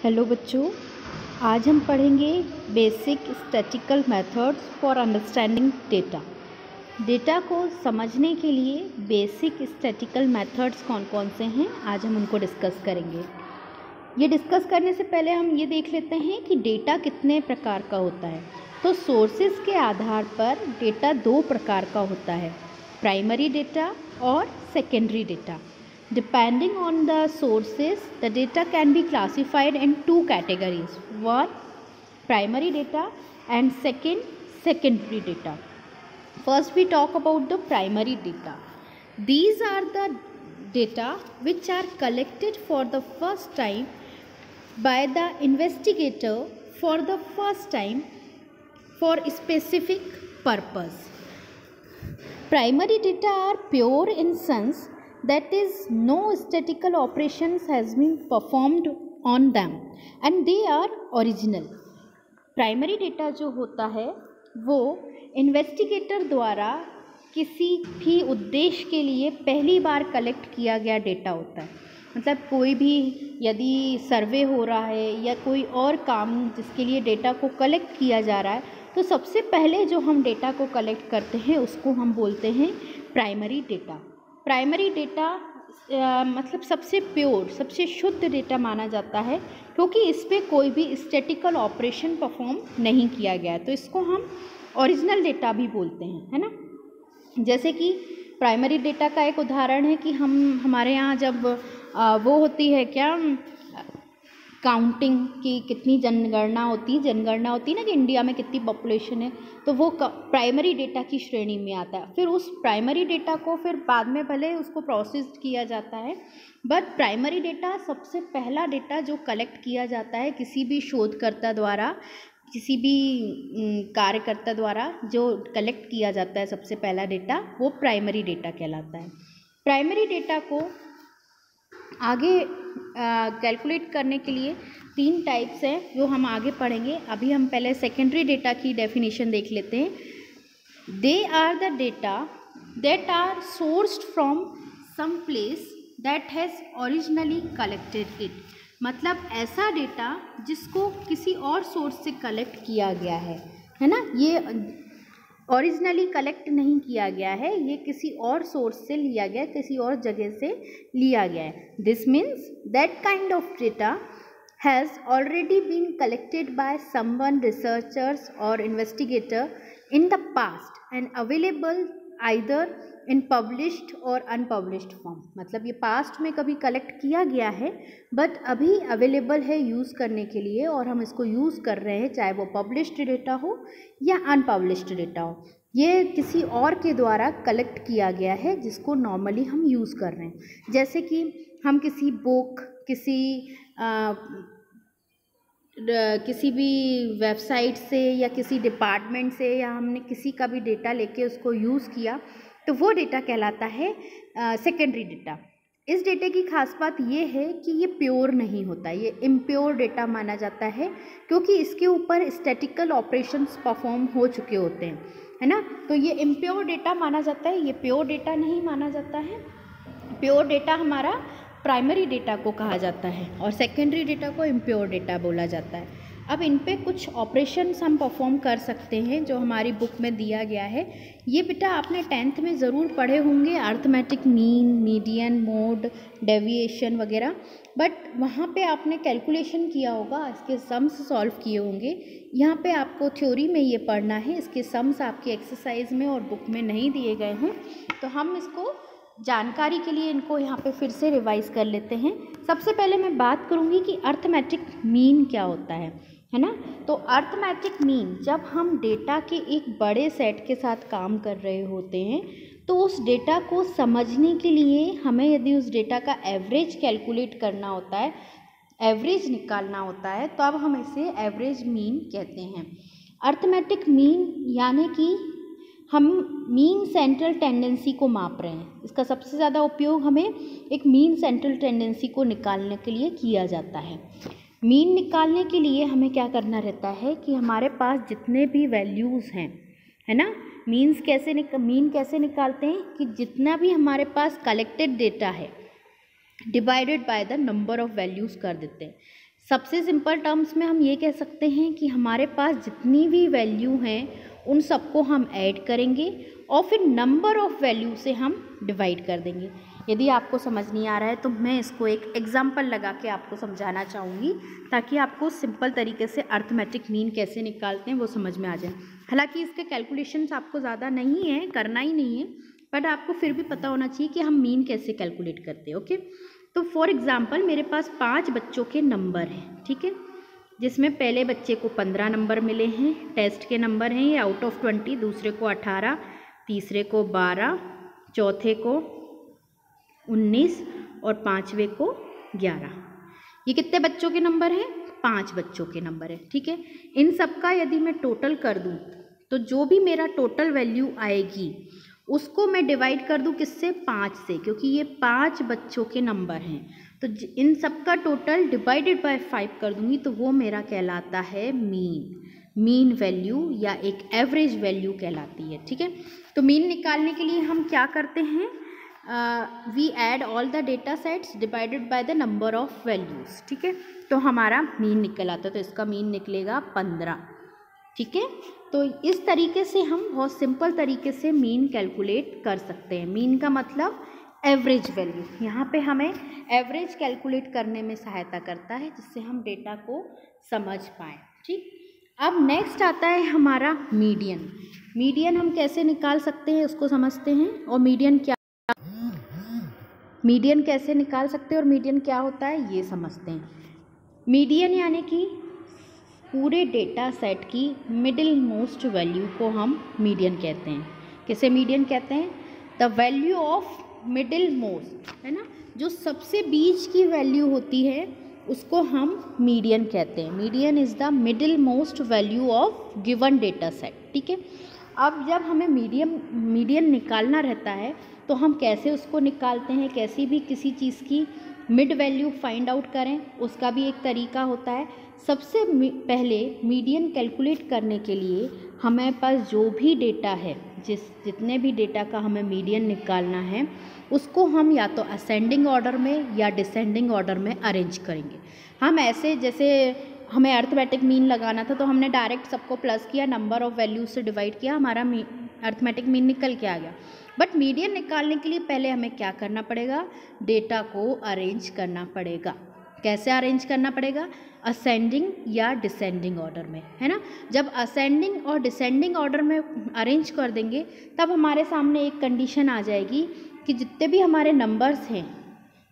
Hello बच्चों, आज हम पढ़ेंगे basic statistical methods for understanding data. Data को समझने के लिए बेसिक स्टैटिकल मेथड्स कौन कौन से हैं, आज हम उनको डिस्कस करेंगे। ये डिस्कस करने से पहले हम ये देख लेते हैं कि डेटा कितने प्रकार का होता है। तो सोर्सेज के आधार पर डेटा दो प्रकार का होता है, प्राइमरी डेटा और secondary data. Depending on the sources, the data can be classified in two categories. One, primary data, and second, secondary data. First, we talk about the primary data. These are the data which are collected for the first time by the investigator for the first time for a specific purpose. Primary data are pure in sense that is no statistical operations has been performed on them and they are original. Primary data जो होता है वो investigator द्वारा किसी भी उद्देश्य के लिए पहली बार कलेक्ट किया गया डेटा होता है। मतलब कोई भी यदि सर्वे हो रहा है या कोई और काम जिसके लिए डेटा को कलेक्ट किया जा रहा है, तो सबसे पहले जो हम डेटा को कलेक्ट करते हैं उसको हम बोलते हैं प्राइमरी डेटा। प्राइमरी डेटा मतलब सबसे प्योर, सबसे शुद्ध डेटा माना जाता है क्योंकि इस पर कोई भी स्टैटिकल ऑपरेशन परफॉर्म नहीं किया गया है, तो इसको हम ओरिजिनल डेटा भी बोलते हैं, है ना। जैसे कि प्राइमरी डेटा का एक उदाहरण है कि हमारे यहाँ जब वो होती है क्या काउंटिंग की कितनी जनगणना होती है ना कि इंडिया में कितनी पॉपुलेशन है, तो वो प्राइमरी डेटा की श्रेणी में आता है। फिर उस प्राइमरी डेटा को फिर बाद में भले उसको प्रोसेस किया जाता है, बट प्राइमरी डेटा सबसे पहला डेटा जो कलेक्ट किया जाता है किसी भी शोधकर्ता द्वारा, किसी भी कार्यकर्ता द्वारा जो कलेक्ट किया जाता है सबसे पहला डेटा, वो प्राइमरी डेटा कहलाता है। प्राइमरी डेटा को आगे कैलकुलेट करने के लिए तीन टाइप्स हैं जो हम आगे पढ़ेंगे। अभी हम पहले सेकेंडरी डेटा की डेफिनेशन देख लेते हैं। They are the data that are sourced from some place that has originally collected it. मतलब ऐसा डेटा जिसको किसी और सोर्स से कलेक्ट किया गया है ना। ये ओरिजिनली कलेक्ट नहीं किया गया है, ये किसी और सोर्स से लिया गया, किसी और जगह से लिया गया है। This means that kind of data has already been collected by someone, researchers और investigator in the past and available either in published और अनपब्लिश्ड फॉर्म। मतलब ये पास्ट में कभी कलेक्ट किया गया है बट अभी अवेलेबल है यूज़ करने के लिए, और हम इसको यूज़ कर रहे हैं, चाहे वो पब्लिश्ड डेटा हो या अनपब्लिश्ड डेटा हो। ये किसी और के द्वारा कलेक्ट किया गया है जिसको नॉर्मली हम यूज़ कर रहे हैं। जैसे कि हम किसी बुक, किसी भी वेबसाइट से या किसी डिपार्टमेंट से, या हमने किसी का भी डेटा लेके उसको यूज़ किया, तो वो डेटा कहलाता है सेकेंडरी डेटा। इस डेटे की खास बात ये है कि ये प्योर नहीं होता, ये इम्प्योर डेटा माना जाता है क्योंकि इसके ऊपर स्टैटिकल ऑपरेशंस परफॉर्म हो चुके होते हैं, है ना। तो ये इम्प्योर डेटा माना जाता है, ये प्योर डेटा नहीं माना जाता है। प्योर डेटा हमारा प्राइमरी डेटा को कहा जाता है और सेकेंडरी डेटा को इम्प्योर डेटा बोला जाता है। अब इन पे कुछ ऑपरेशंस हम परफॉर्म कर सकते हैं जो हमारी बुक में दिया गया है। ये बेटा आपने 10th में ज़रूर पढ़े होंगे, arithmetic mean, median, mode, deviation वगैरह, बट वहाँ पे आपने कैलकुलेशन किया होगा, इसके सम्स सॉल्व किए होंगे। यहाँ पे आपको थ्योरी में ये पढ़ना है, इसके सम्स आपकी एक्सरसाइज में और बुक में नहीं दिए गए हैं, तो हम इसको जानकारी के लिए इनको यहाँ पे फिर से रिवाइज कर लेते हैं। सबसे पहले मैं बात करूँगी कि अर्थमेटिक मीन क्या होता है ना। तो अर्थमेटिक मीन, जब हम डेटा के एक बड़े सेट के साथ काम कर रहे होते हैं तो उस डेटा को समझने के लिए हमें यदि उस डेटा का एवरेज कैलकुलेट करना होता है, एवरेज निकालना होता है, तो अब हम इसे एवरेज मीन कहते हैं। अर्थमेटिक मीन यानी कि हम मीन सेंट्रल टेंडेंसी को माप रहे हैं। इसका सबसे ज़्यादा उपयोग हमें एक मीन सेंट्रल टेंडेंसी को निकालने के लिए किया जाता है। मीन निकालने के लिए हमें क्या करना रहता है कि हमारे पास जितने भी वैल्यूज़ हैं, है ना, मीन कैसे निकालते हैं कि जितना भी हमारे पास कलेक्टेड डेटा है divided by the number of values कर देते हैं। सबसे सिंपल टर्म्स में हम ये कह सकते हैं कि हमारे पास जितनी भी वैल्यू हैं उन सबको हम ऐड करेंगे और फिर नंबर ऑफ़ वैल्यू से हम डिवाइड कर देंगे। यदि आपको समझ नहीं आ रहा है तो मैं इसको एक एग्जांपल लगा के आपको समझाना चाहूँगी ताकि आपको सिंपल तरीके से अर्थमेटिक मीन कैसे निकालते हैं वो समझ में आ जाए। हालांकि इसके कैलकुलेशंस आपको ज़्यादा नहीं है, करना ही नहीं है, बट आपको फिर भी पता होना चाहिए कि हम मीन कैसे कैलकुलेट करते हैं। ओके, तो फॉर एग्ज़ाम्पल मेरे पास 5 बच्चों के नंबर हैं, ठीक है, जिसमें पहले बच्चे को 15 नंबर मिले हैं, टेस्ट के नंबर हैं ये आउट ऑफ 20, दूसरे को 18, तीसरे को 12, चौथे को 19 और पाँचवें को 11। ये कितने बच्चों के नंबर हैं? 5 बच्चों के नंबर है, ठीक है। इन सब का यदि मैं टोटल कर दूँ तो जो भी मेरा टोटल वैल्यू आएगी उसको मैं डिवाइड कर दूँ किससे? 5 से, क्योंकि ये 5 बच्चों के नंबर हैं। तो इन सब का टोटल डिवाइडेड बाय 5 कर दूँगी तो वो मेरा कहलाता है मीन वैल्यू या एक एवरेज वैल्यू कहलाती है, ठीक है। तो मीन निकालने के लिए हम क्या करते हैं? We add all the data sets divided by the number of values, ठीक है। तो हमारा मीन निकल आता है, तो इसका मीन निकलेगा 15, ठीक है। तो इस तरीके से हम बहुत सिंपल तरीके से मीन कैलकुलेट कर सकते हैं। मीन का मतलब एवरेज वैल्यू, यहाँ पे हमें एवरेज कैलकुलेट करने में सहायता करता है जिससे हम डेटा को समझ पाएँ, ठीक। अब नेक्स्ट आता है हमारा मीडियन। मीडियन हम कैसे निकाल सकते हैं उसको समझते हैं, और मीडियन कैसे निकाल सकते हैं और मीडियन क्या होता है ये समझते हैं। मीडियन यानी कि पूरे डेटा सेट की मिडिल मोस्ट वैल्यू को हम मीडियन कहते हैं। किसे मीडियन कहते हैं? The value of middle most, है ना, जो सबसे बीच की वैल्यू होती है उसको हम मीडियन कहते हैं। Median is the middle most value of given data set, ठीक है। अब जब हमें मीडियन निकालना रहता है तो हम कैसे उसको निकालते हैं? कैसी भी किसी चीज़ की मिड वैल्यू फाइंड आउट करें उसका भी एक तरीका होता है। सबसे पहले मीडियन कैलकुलेट करने के लिए हमारे पास जो भी डेटा है, जितने भी डेटा का हमें मीडियन निकालना है उसको हम या तो असेंडिंग ऑर्डर में या डिसेंडिंग ऑर्डर में अरेंज करेंगे। हम ऐसे, जैसे हमें अर्थमेटिक मीन लगाना था तो हमने डायरेक्ट सबको प्लस किया, नंबर ऑफ़ वैल्यूज से डिवाइड किया, हमारा अर्थमेटिक मीन निकल के आ गया। बट मीडियन निकालने के लिए पहले हमें क्या करना पड़ेगा? डेटा को अरेंज करना पड़ेगा। कैसे अरेंज करना पड़ेगा? असेंडिंग या डिसेंडिंग ऑर्डर में, है ना। जब असेंडिंग और डिसेंडिंग ऑर्डर में अरेंज कर देंगे तब हमारे सामने एक कंडीशन आ जाएगी कि जितने भी हमारे नंबर्स हैं,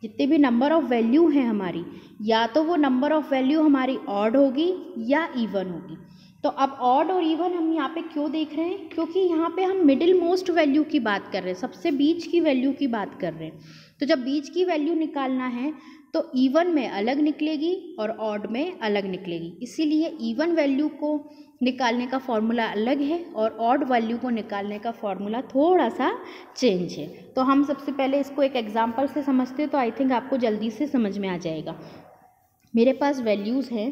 जितने भी नंबर ऑफ़ वैल्यू हैं हमारी, या तो वो नंबर ऑफ़ वैल्यू हमारी ऑड होगी या इवन होगी। तो अब ऑड और इवन हम यहाँ पे क्यों देख रहे हैं? क्योंकि यहाँ पे हम मिडिल मोस्ट वैल्यू की बात कर रहे हैं, सबसे बीच की वैल्यू की बात कर रहे हैं। तो जब बीच की वैल्यू निकालना है तो इवन में अलग निकलेगी और ऑड में अलग निकलेगी, इसीलिए इवन वैल्यू को निकालने का फॉर्मूला अलग है और ऑड वैल्यू को निकालने का फॉर्मूला थोड़ा सा चेंज है। तो हम सबसे पहले इसको एक एग्जांपल से समझते हैं तो आई थिंक आपको जल्दी से समझ में आ जाएगा। मेरे पास वैल्यूज़ हैं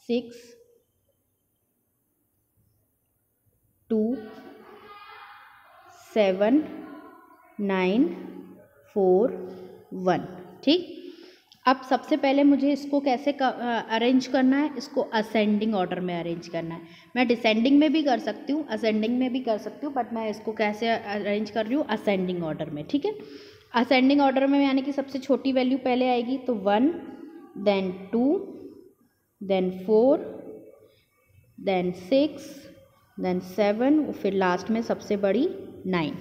6, 2, 7, 9, 4, 1, ठीक। अब सबसे पहले मुझे इसको कैसे अरेंज करना है? इसको असेंडिंग ऑर्डर में अरेंज करना है। मैं डिसेंडिंग में भी कर सकती हूँ, असेंडिंग में भी कर सकती हूँ, बट मैं इसको कैसे अरेंज कर रही हूँ? असेंडिंग ऑर्डर में, ठीक है। असेंडिंग ऑर्डर में यानी कि सबसे छोटी वैल्यू पहले आएगी, तो 1, देन 2, देन 4, देन 6, देन 7, फिर लास्ट में सबसे बड़ी 9।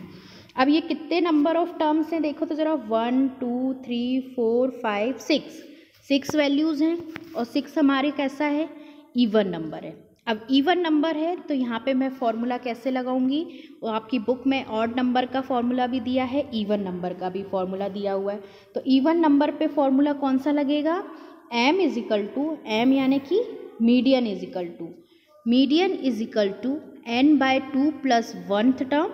अब ये कितने नंबर ऑफ टर्म्स हैं देखो तो ज़रा, 1, 2, 3, 4, 5, 6 वैल्यूज़ हैं और 6 हमारे कैसा है? इवन नंबर है। अब इवन नंबर है तो यहाँ पे मैं फॉर्मूला कैसे लगाऊंगी? और आपकी बुक में ऑड नंबर का फॉर्मूला भी दिया है, इवन नंबर का भी फॉर्मूला दिया हुआ है। तो इवन नंबर पे फॉर्मूला कौन सा लगेगा? m is equal to, m यानी कि median is equal to, median is equal to n/2 plus 1th term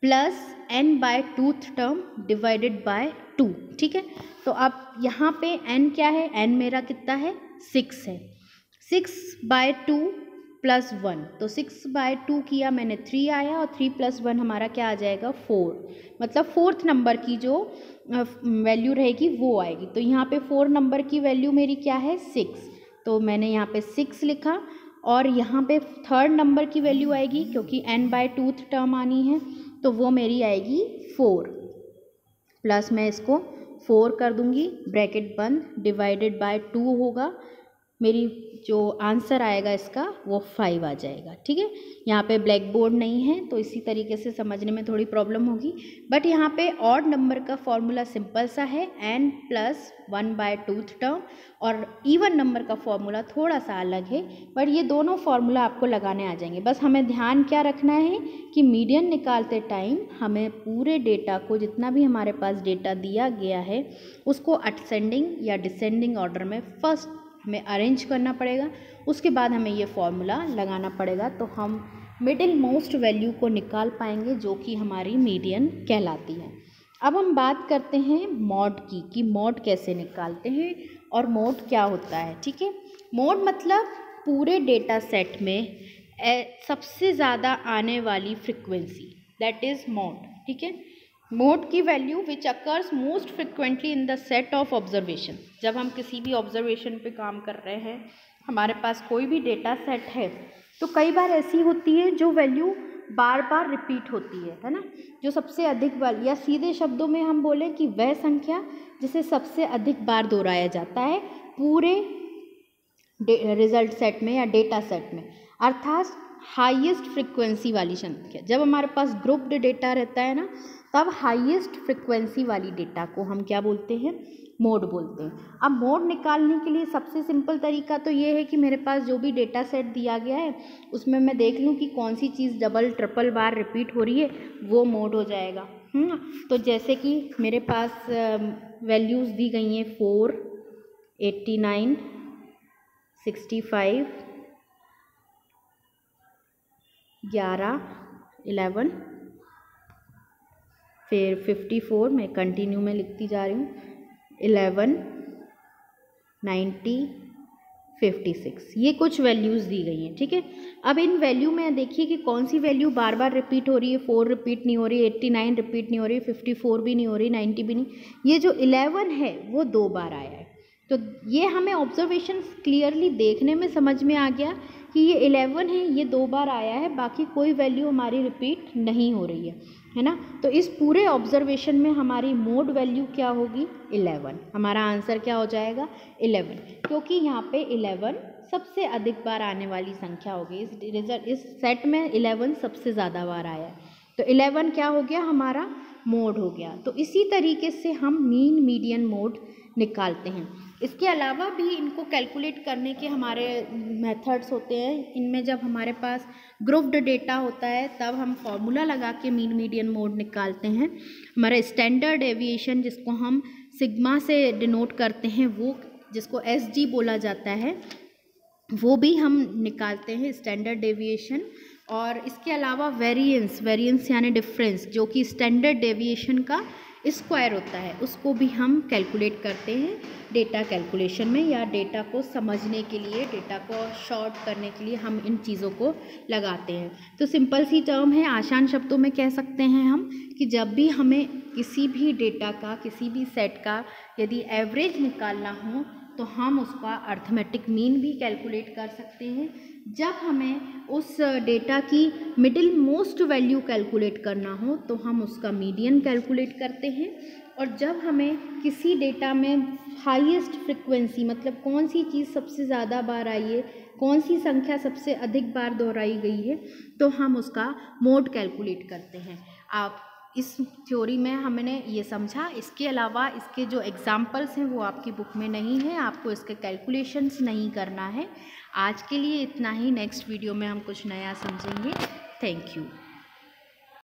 plus n/2th term divided by 2, ठीक है। तो अब यहाँ पे n क्या है? n मेरा कितना है? 6 है। 6/2 +1, तो 6/2 किया मैंने 3 आया, और 3 + 1 हमारा क्या आ जाएगा 4, मतलब 4th नंबर की जो वैल्यू रहेगी वो आएगी। तो यहाँ पे 4 नंबर की वैल्यू मेरी क्या है 6, तो मैंने यहाँ पे 6 लिखा। और यहाँ पे 3rd नंबर की वैल्यू आएगी, क्योंकि n/2 टर्म आनी है, तो वो मेरी आएगी 4, प्लस मैं इसको 4 कर दूँगी, ब्रैकेट बंद, डिवाइडेड बाय 2 होगा, मेरी जो आंसर आएगा इसका वो 5 आ जाएगा। ठीक है, यहाँ पे ब्लैक बोर्ड नहीं है तो इसी तरीके से समझने में थोड़ी प्रॉब्लम होगी, बट यहाँ पे ऑड नंबर का फॉर्मूला सिंपल सा है, n + 1/2 टर्म, और इवन नंबर का फॉर्मूला थोड़ा सा अलग है, बट ये दोनों फार्मूला आपको लगाने आ जाएंगे। बस हमें ध्यान क्या रखना है कि मीडियन निकालते टाइम हमें पूरे डेटा को, जितना भी हमारे पास डेटा दिया गया है, उसको असेंडिंग या डिसेंडिंग ऑर्डर में फर्स्ट हमें अरेंज करना पड़ेगा, उसके बाद हमें ये फॉर्मूला लगाना पड़ेगा, तो हम मिडिल मोस्ट वैल्यू को निकाल पाएंगे, जो कि हमारी मीडियन कहलाती है। अब हम बात करते हैं मॉड की, कि मॉड कैसे निकालते हैं और मॉड क्या होता है। ठीक है, मॉड मतलब पूरे डेटा सेट में सबसे ज़्यादा आने वाली फ्रिक्वेंसी, दैट इज़ मॉड। ठीक है, मोड की value which occurs most frequently in the set of observation. जब हम किसी भी ऑब्जर्वेशन पे काम कर रहे हैं, हमारे पास कोई भी डेटा सेट है, तो कई बार ऐसी होती है जो वैल्यू बार बार रिपीट होती है ना, जो सबसे अधिक बार, या सीधे शब्दों में हम बोलें कि वह संख्या जिसे सबसे अधिक बार दोहराया जाता है पूरे रिजल्ट सेट में या डेटा सेट में, अर्थात हाईएस्ट फ्रिक्वेंसी वाली संख्या। जब हमारे पास ग्रुप्ड डेटा रहता है ना, तब हाईएस्ट फ्रिक्वेंसी वाली डेटा को हम क्या बोलते हैं, मोड बोलते हैं। अब मोड निकालने के लिए सबसे सिंपल तरीका तो ये है कि मेरे पास जो भी डेटा सेट दिया गया है उसमें मैं देख लूँ कि कौन सी चीज़ डबल ट्रिपल बार रिपीट हो रही है, वो मोड हो जाएगा। तो जैसे कि मेरे पास वैल्यूज़ दी गई हैं 4, 89, 65, 11, 11, फिर 54, मैं कंटिन्यू में लिखती जा रही हूँ, 11, 90, 56, ये कुछ वैल्यूज़ दी गई हैं। ठीक है, अब इन वैल्यू में देखिए कि कौन सी वैल्यू बार बार रिपीट हो रही है। 4 रिपीट नहीं हो रही, 89 रिपीट नहीं हो रही, 54 भी नहीं हो रही, 90 भी नहीं। ये जो 11 है वो 2 बार आया है, तो ये हमें ऑब्जर्वेशन क्लियरली देखने में समझ में आ गया कि ये 11 है, ये 2 बार आया है, बाकी कोई वैल्यू हमारी रिपीट नहीं हो रही है ना। तो इस पूरे ऑब्जर्वेशन में हमारी मोड वैल्यू क्या होगी 11, हमारा आंसर क्या हो जाएगा 11, क्योंकि यहाँ पे 11 सबसे अधिक बार आने वाली संख्या होगी। इस सेट में 11 सबसे ज़्यादा बार आया है, तो 11 क्या हो गया, हमारा मोड हो गया। तो इसी तरीके से हम मीन मीडियन मोड निकालते हैं। इसके अलावा भी इनको कैलकुलेट करने के हमारे मेथड्स होते हैं। इनमें जब हमारे पास ग्रुप्ड डेटा होता है तब हम फॉर्मूला लगा के मीन मीडियन मोड निकालते हैं। हमारा स्टैंडर्ड डेविएशन, जिसको हम सिग्मा से डिनोट करते हैं, वो जिसको SG बोला जाता है, वो भी हम निकालते हैं, स्टैंडर्ड डेविएशन। और इसके अलावा वेरिएंस यानी डिफरेंस, जो कि स्टैंडर्ड डेविएशन का स्क्वायर होता है, उसको भी हम कैलकुलेट करते हैं डेटा कैलकुलेशन में, या डेटा को समझने के लिए, डेटा को शॉर्ट करने के लिए हम इन चीज़ों को लगाते हैं। तो सिंपल सी टर्म है, आसान शब्दों में कह सकते हैं हम कि जब भी हमें किसी भी डेटा का, किसी भी सेट का यदि एवरेज निकालना हो, तो हम उसका अर्थमेटिक मीन भी कैलकुलेट कर सकते हैं। जब हमें उस डेटा की मिडिल मोस्ट वैल्यू कैलकुलेट करना हो, तो हम उसका मीडियन कैलकुलेट करते हैं। और जब हमें किसी डेटा में हाईएस्ट फ्रिक्वेंसी, मतलब कौन सी चीज़ सबसे ज़्यादा बार आई है, कौन सी संख्या सबसे अधिक बार दोहराई गई है, तो हम उसका मोड कैलकुलेट करते हैं। आप इस थ्योरी में हमने ये समझा। इसके अलावा इसके जो एग्जाम्पल्स हैं वो आपकी बुक में नहीं है, आपको इसके कैलकुलेशंस नहीं करना है। आज के लिए इतना ही, नेक्स्ट वीडियो में हम कुछ नया समझेंगे। Thank you.